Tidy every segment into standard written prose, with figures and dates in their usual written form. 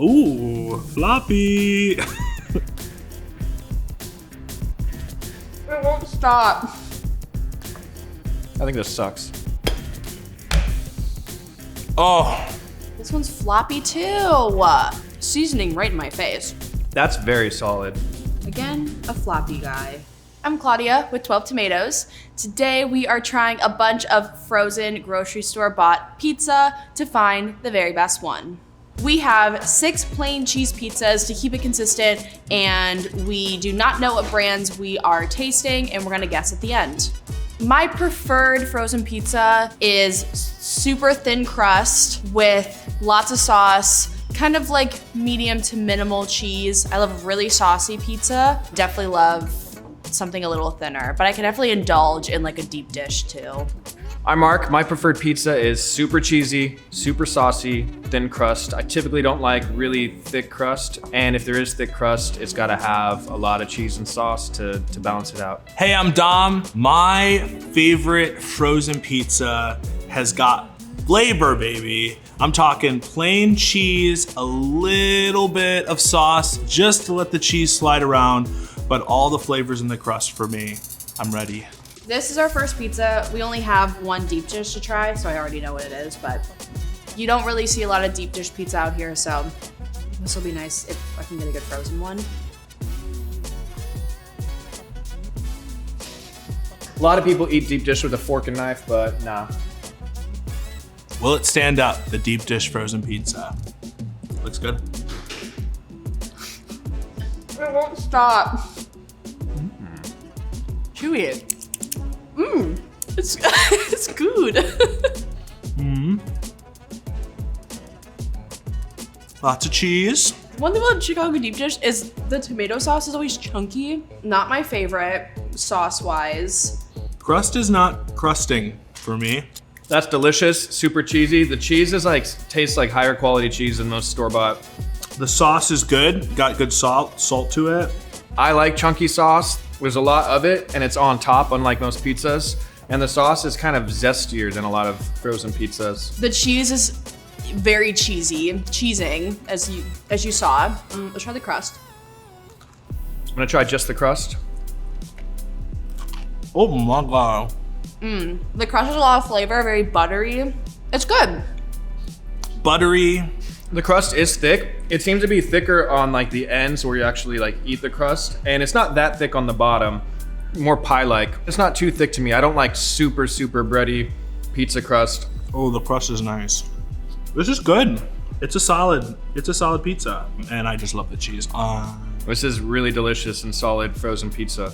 Ooh, floppy. It won't stop. I think this sucks. Oh, This one's floppy too. Seasoning right in my face. That's very solid. Again, a floppy guy. I'm Claudia with 12 Tomatoes. Today we are trying a bunch of frozen grocery store bought pizza to find the very best one. We have 6 plain cheese pizzas to keep it consistent, and we do not know what brands we are tasting, and we're gonna guess at the end. My preferred frozen pizza is super thin crust with lots of sauce, kind of like medium to minimal cheese. I love really saucy pizza. Definitely love something a little thinner, but I can definitely indulge in like a deep dish too. I'm Mark. My preferred pizza is super cheesy, super saucy, thin crust. I typically don't like really thick crust, and if there is thick crust, it's gotta have a lot of cheese and sauce to balance it out. hey, I'm Dom. My favorite frozen pizza has got flavor, baby. I'm talking plain cheese, a little bit of sauce, just to let the cheese slide around, but all the flavors in the crust for me. I'm ready. This is our first pizza. We only have one deep dish to try, so I already know what it is, but you don't really see a lot of deep dish pizza out here, so this will be nice if I can get a good frozen one. A lot of people eat deep dish with a fork and knife, but nah. Will it stand up, the deep dish frozen pizza? Looks good. It won't stop. Chewy. It's it's good. Lots of cheese. One thing about Chicago deep dish is the tomato sauce is always chunky. Not my favorite sauce-wise. Crust is not crusting for me. That's delicious, super cheesy. The cheese is like, tastes like higher quality cheese than most store-bought. The sauce is good, got good salt to it. I like chunky sauce. There's a lot of it, and it's on top, unlike most pizzas. And the sauce is kind of zestier than a lot of frozen pizzas. The cheese is very cheesing, as you saw. Let's try the crust. I'm gonna try just the crust. Oh my God. The crust has a lot of flavor, very buttery. It's good. Buttery. The crust is thick. It seems to be thicker on like the ends where you actually like eat the crust. And it's not that thick on the bottom, more pie-like. It's not too thick to me. I don't like super, super bready pizza crust. Oh, the crust is nice. This is good. It's a solid pizza. And I just love the cheese. This is really delicious and solid frozen pizza.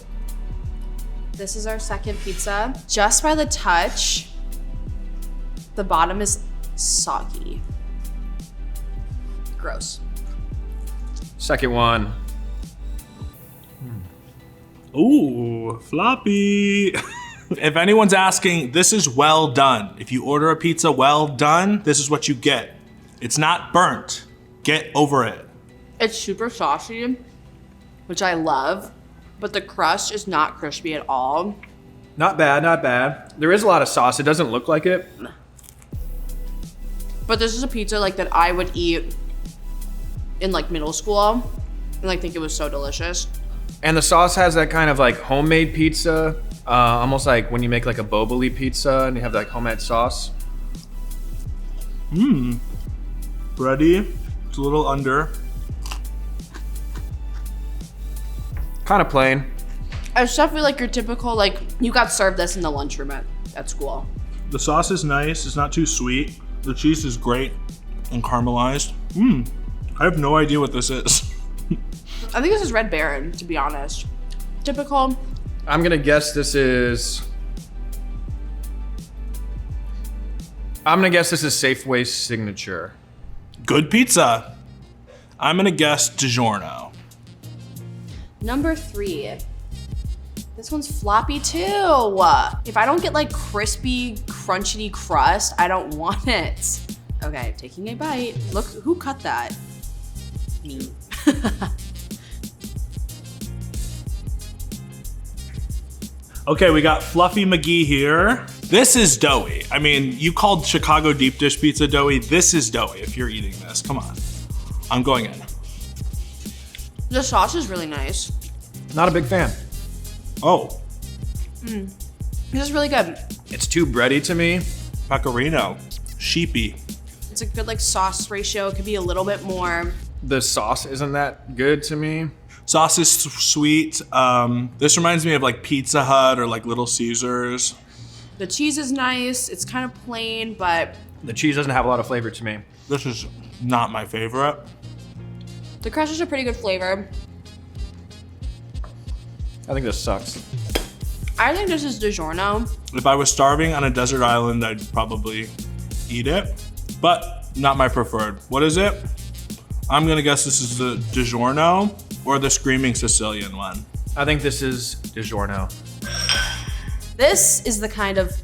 This is our second pizza. Just by the touch, the bottom is soggy. Gross. Second one. Ooh, floppy. If anyone's asking, this is well done. If you order a pizza well done, this is what you get. It's not burnt. Get over it. It's super saucy, which I love, but the crust is not crispy at all. Not bad, not bad. There is a lot of sauce. It doesn't look like it. But this is a pizza like that I would eat in like middle school and like think it was so delicious. And the sauce has that kind of like homemade pizza, almost like when you make like a boboli pizza and you have like homemade sauce. Bready. It's a little under. Kind of plain. It's definitely like your typical, like you got served this in the lunchroom at school. The sauce is nice. It's not too sweet. The cheese is great and caramelized. I have no idea what this is. I think this is Red Baron, to be honest. Typical. I'm gonna guess this is Safeway's signature. Good pizza. I'm gonna guess Digiorno. Number 3. This one's floppy too. If I don't get like crispy, crunchy crust, I don't want it. Okay, taking a bite. Look, who cut that? Me. Okay, we got Fluffy McGee here. This is doughy. I mean, you called Chicago deep dish pizza doughy. This is doughy if you're eating this. Come on. I'm going in. The sauce is really nice. Not a big fan. Oh, This is really good. It's too bready to me. pecorino, sheepy. It's a good like sauce ratio. It could be a little bit more. The sauce isn't that good to me. Sauce is sweet. This reminds me of like Pizza Hut or like Little Caesars. The cheese is nice. It's kind of plain, but The cheese doesn't have a lot of flavor to me. This is not my favorite. the crust is a pretty good flavor. I think this sucks. I think this is Digiorno. If I was starving on a desert island, I'd probably eat it, but not my preferred. What is it? I'm gonna guess this is the Digiorno or the Screamin Sicilian one. I think this is Digiorno. This is the kind of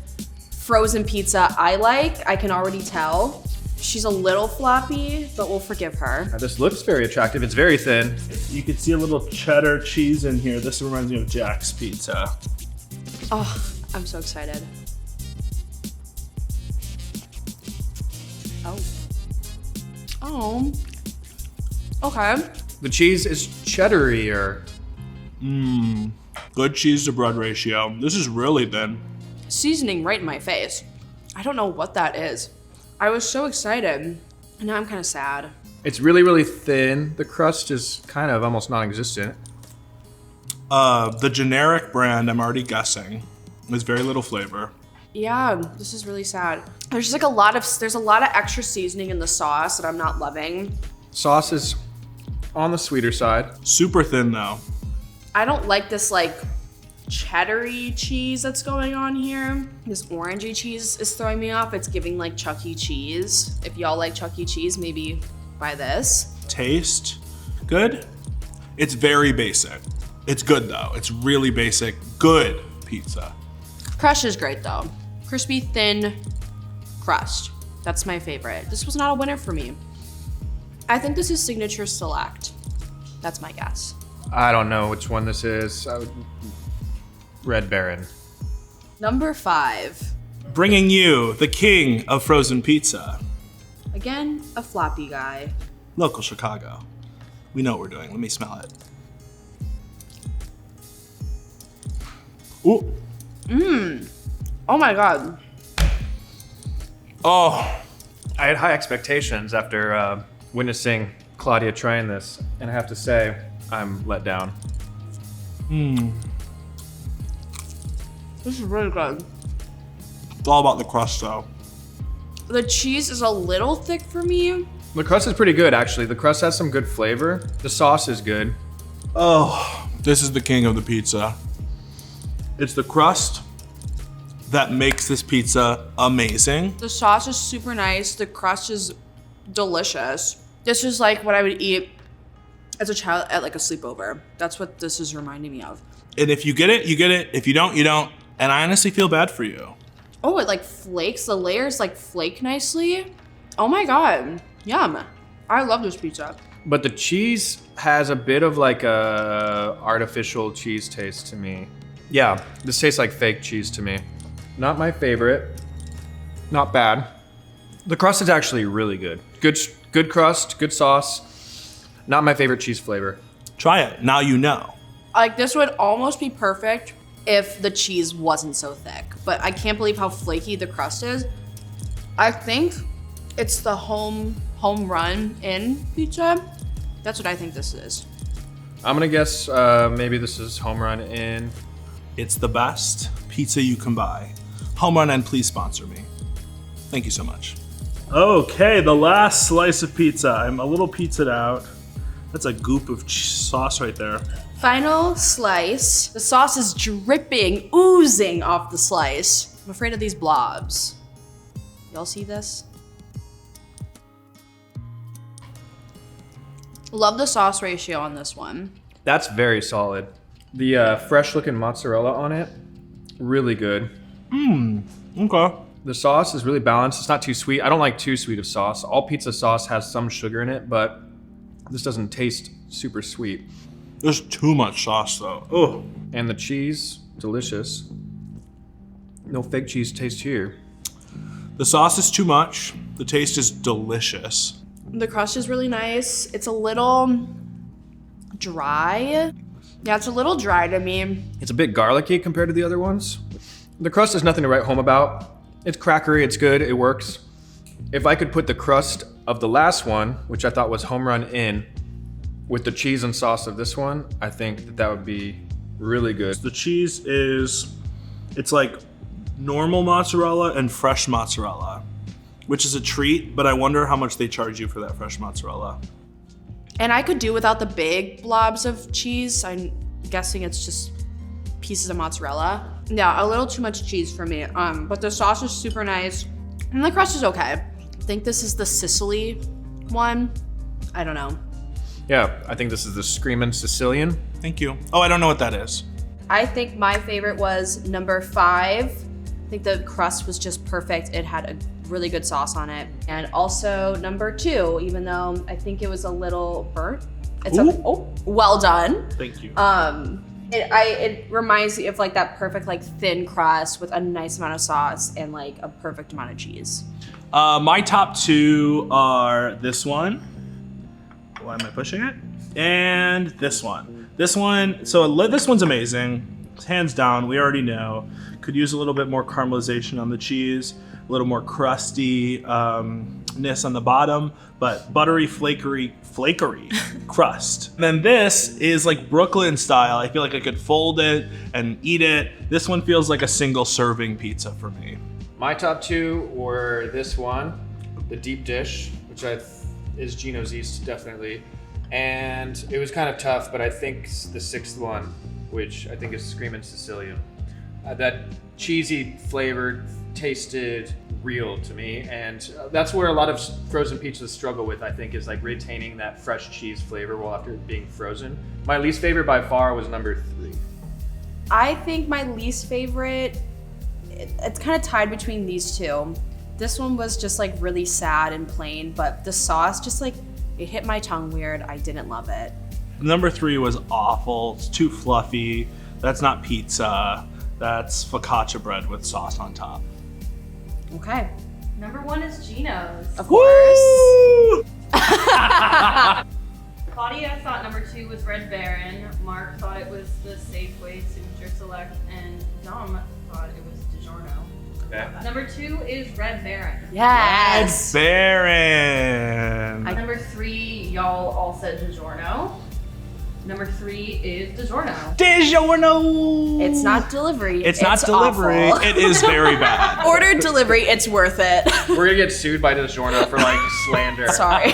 frozen pizza I like. I can already tell. She's a little floppy, but we'll forgive her. This looks very attractive. It's very thin. You can see a little cheddar cheese in here. This reminds me of Jack's Pizza. Oh, I'm so excited. Oh. Oh. Okay. The cheese is cheddarier. Good cheese to bread ratio. This is really thin. Seasoning right in my face. I don't know what that is. I was so excited, and now I'm kind of sad. It's really, really thin. The crust is kind of almost non-existent. The generic brand, I'm already guessing, is very little flavor. Yeah, this is really sad. There's just like there's a lot of extra seasoning in the sauce that I'm not loving. Sauce is on the sweeter side. Super thin though. I don't like this like cheddary cheese that's going on here. This orangey cheese is throwing me off. It's giving like Chuck E. Cheese. If y'all like Chuck E. Cheese, maybe buy this. Taste, good. It's very basic. It's good though. It's really basic, good pizza. Crust is great though. Crispy, thin crust. That's my favorite. This was not a winner for me. I think this is Signature Select. That's my guess. I don't know which one this is. Red Baron. Number 5. Bringing you the king of frozen pizza, Again, a floppy guy. local Chicago. We know what we're doing. Let me smell it. Ooh. Oh my god. Oh, I had high expectations after witnessing Claudia trying this, and I have to say, I'm let down. This is really good. it's all about the crust though. The cheese is a little thick for me. The crust is pretty good, actually. The crust has some good flavor. The sauce is good. Oh, this is the king of the pizza. It's the crust that makes this pizza amazing. The sauce is super nice. The crust is delicious. This is like what I would eat as a child at like a sleepover. That's what this is reminding me of. And if you get it, you get it. If you don't, you don't. And I honestly feel bad for you. Oh, it like flakes. The layers like flake nicely. Oh my god. Yum. I love this pizza. But the cheese has a bit of like a artificial cheese taste to me. Yeah, this tastes like fake cheese to me. Not my favorite. Not bad. The crust is actually really good. Good crust, good sauce. Not my favorite cheese flavor. Try it. Now you know. Like this would almost be perfect if the cheese wasn't so thick. But I can't believe how flaky the crust is. I think it's the HomeRun Inn pizza. That's what I think this is. I'm gonna guess maybe this is HomeRun Inn. It's the best pizza you can buy. HomeRun Inn, please sponsor me. Thank you so much. Okay, the last slice of pizza. I'm a little pizzaed out. That's a goop of sauce right there. Final slice. The sauce is dripping, oozing off the slice. I'm afraid of these blobs. Y'all see this? Love the sauce ratio on this one. That's very solid. The fresh looking mozzarella on it, really good. Okay. The sauce is really balanced. It's not too sweet. I don't like too sweet of sauce. All pizza sauce has some sugar in it, but this doesn't taste super sweet. There's too much sauce though. Oh. And the cheese, delicious. No fake cheese taste here. The sauce is too much. The taste is delicious. The crust is really nice. It's a little dry. Yeah, it's a little dry to me. It's a bit garlicky compared to the other ones. The crust is nothing to write home about. It's crackery, it's good, it works. If I could put the crust of the last one, which I thought was HomeRun Inn, with the cheese and sauce of this one, I think that would be really good. The cheese it's like normal mozzarella and fresh mozzarella, which is a treat, but I wonder how much they charge you for that fresh mozzarella. And I could do without the big blobs of cheese. I'm guessing it's just pieces of mozzarella. Yeah, a little too much cheese for me. But the sauce is super nice. And the crust is okay. I think this is the Sicily one. I don't know. Yeah, I think this is the Screamin Sicilian. Thank you. Oh, I don't know what that is. I think my favorite was number 5. I think the crust was just perfect. It had a really good sauce on it. And also number 2, even though I think it was a little burnt. It's well done. Thank you. It reminds me of like that perfect like thin crust with a nice amount of sauce and like a perfect amount of cheese. My top 2 are this one. Why am I pushing it? And this one. This one's amazing. Hands down, we already know. Could use a little bit more caramelization on the cheese, a little more crusty ness on the bottom, but buttery, flakery crust. And then this is like Brooklyn style. I feel like I could fold it and eat it. This one feels like a single serving pizza for me. My top 2 were this one, the deep dish, which is Gino's East, definitely. And it was kind of tough, but I think the 6th one, which I think is Screamin Sicilian. That cheesy flavor tasted real to me, and that's where a lot of frozen pizzas struggle with, I think, is like retaining that fresh cheese flavor while after being frozen. My least favorite by far was number 3. I think my least favorite, it's kind of tied between these two. This one was just like really sad and plain, but the sauce just like, it hit my tongue weird. I didn't love it. Number 3 was awful. It's too fluffy. That's not pizza. That's focaccia bread with sauce on top. Okay. Number 1 is Gino's. Of course. Claudia thought number 2 was Red Baron. Mark thought it was the Safeway Signature Select, and Dom thought it was Digiorno. Okay. Number 2 is Red Baron. Yes. Baron. Number 3, y'all all said Digiorno. Number 3 is Digiorno. Digiorno. It's not delivery. It's not delivery. Awful. It is very bad. Ordered delivery. It's worth it. We're gonna get sued by Digiorno for like slander. Sorry.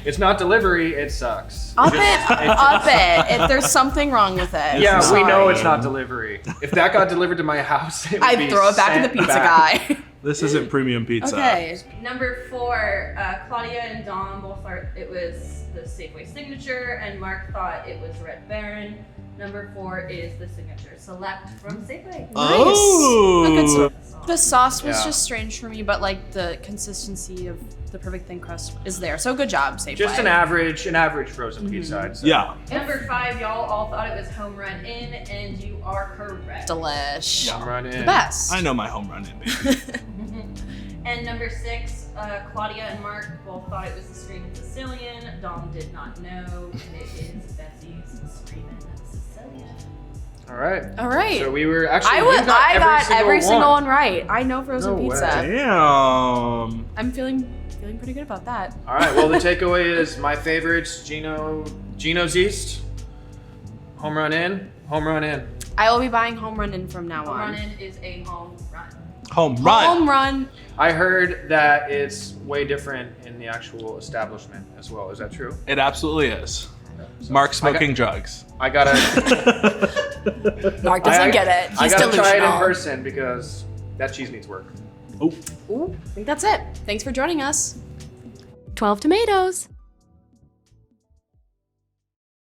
It's not delivery, it sucks. Up it. If there's something wrong with it. Yeah, Sorry. we know it's not delivery. If that got delivered to my house, it would I'd be throw it back to the sent pizza back. guy. This isn't premium pizza. Okay. Number 4, Claudia and Dom both thought it was the Safeway Signature, and Mark thought it was Red Baron. Number 4 is the Signature Select from Safeway. Oh. Nice. A good sauce. The sauce was Yeah. just strange for me, but like the consistency of the perfect thin crust is there. So good job, Safeway. Just an average frozen pizza, I'd say. Yeah. Number 5, y'all all thought it was HomeRun Inn, and you are correct. Delish. HomeRun Inn. The best. I know my home run in, baby. And number 6, Claudia and Mark both thought it was the Screamin Sicilian. Dom did not know, and it is Betsy's Screamin Sicilian. All right. All right. So we were actually. I got every single one right. I know frozen No pizza. way. Damn. I'm feeling pretty good about that. All right. Well, the takeaway is my favorites: Gino's East, HomeRun Inn, HomeRun Inn. I will be buying HomeRun Inn from now HomeRun on. Inn is a home run. Home run. Home run. I heard that it's way different in the actual establishment as well. Is that true? It absolutely is. So Mark smoking drugs. I gotta. Mark doesn't get it. He's I gotta delusional. try it in person because that cheese needs work. Oh. Ooh, I think that's it. Thanks for joining us. 12 tomatoes.